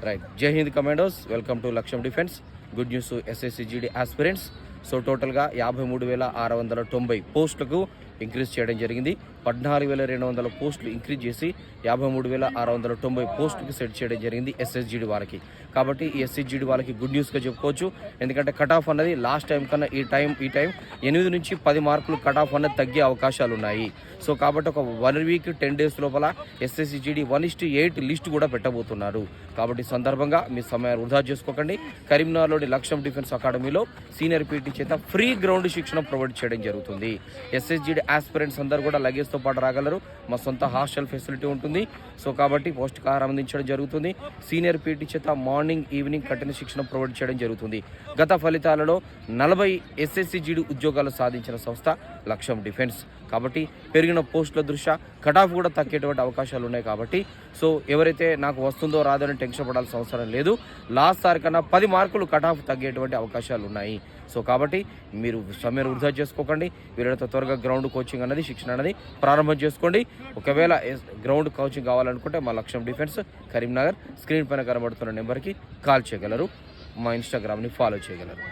Right. జై Hind commandos, welcome to లక్ష్యం defence. Good news SSCGD aspirants. So టోటల్గా 53,690 పోస్టులకు ఇంక్రీజ్ చేయడం జరిగింది. 14,200 పోస్టులు ఇంక్రీజ్ చేసి 53,690 పోస్టులకు సెట్ చేయడం జరిగింది SSGD వాళ్ళకి. కాబట్టి ఈ SSGD వాళ్ళకి గుడ్ న్యూస్గా చెప్పుకోవచ్చు. ఎందుకంటే కట్ ఆఫ్ అన్నది లాస్ట్ టైం కన్నా ఈ టైం 8 నుంచి 10 మార్కులు కట్ ఆఫ్ అన్నది తగ్గే అవకాశాలు ఉన్నాయి. సో కాబట్టి ఒక 1 వీక్ 10 డేస్ లోపల SSCGD 1:8 లిస్ట్ కూడా పెట్టబోతున్నారు. కాబట్టి సందర్భంగా మీ సమయాన్ని వృధా చేసుకోకండి. కరీంనగర్లోని లక్ష్యం డిఫెన్స్ అకాడమీలో సీనియర్ పీటీ చేత ఫ్రీ గ్రౌండ్ శిక్షణ ప్రొవైడ్ చేయడం జరుగుతుంది. SSGD ఆస్పిరెంట్స్ అందరూ కూడా లగేజ్తో పాటు రాగలరు. మా సొంత హాస్టల్ ఫెసిలిటీ ఉంటుంది. సో కాబట్టి పౌష్టికాహారం అందించడం జరుగుతుంది. సీనియర్ పీటీ చేత మార్నింగ్ ఈవినింగ్ కఠిన శిక్షణ ప్రొవైడ్ చేయడం జరుగుతుంది. గత ఫలితాలలో 40 SSCGD ఉద్యోగాలు సాధించిన సంస్థ లక్ష్యం డిఫెన్స్. కాబట్టి పెరిగిన పోస్టుల దృష్ట్యా కట్ ఆఫ్ కూడా తగ్గేటువంటి అవకాశాలు ఉన్నాయి. కాబట్టి సో ఎవరైతే నాకు వస్తుందో రాదో అని టెన్షన్ పడాల్సిన అవసరం లేదు. లాస్ట్ సారి కన్నా 10 మార్కులు కట్ ఆఫ్ తగ్గేటువంటి అవకాశాలు ఉన్నాయి. సో కాబట్టి మీరు సమయం వృధా చేసుకోకండి. వీళ్ళతో త్వరగా గ్రౌండ్ కోచింగ్ అనేది శిక్షణ అనేది ప్రారంభం చేసుకోండి. ఒకవేళ గ్రౌండ్ కోచింగ్ కావాలనుకుంటే మా లక్ష్యం డిఫెన్స్ కరీంనగర్ స్క్రీన్ పైన కనబడుతున్న నెంబర్కి కాల్ చేయగలరు. మా ఇన్స్టాగ్రామ్ని ఫాలో చేయగలరు.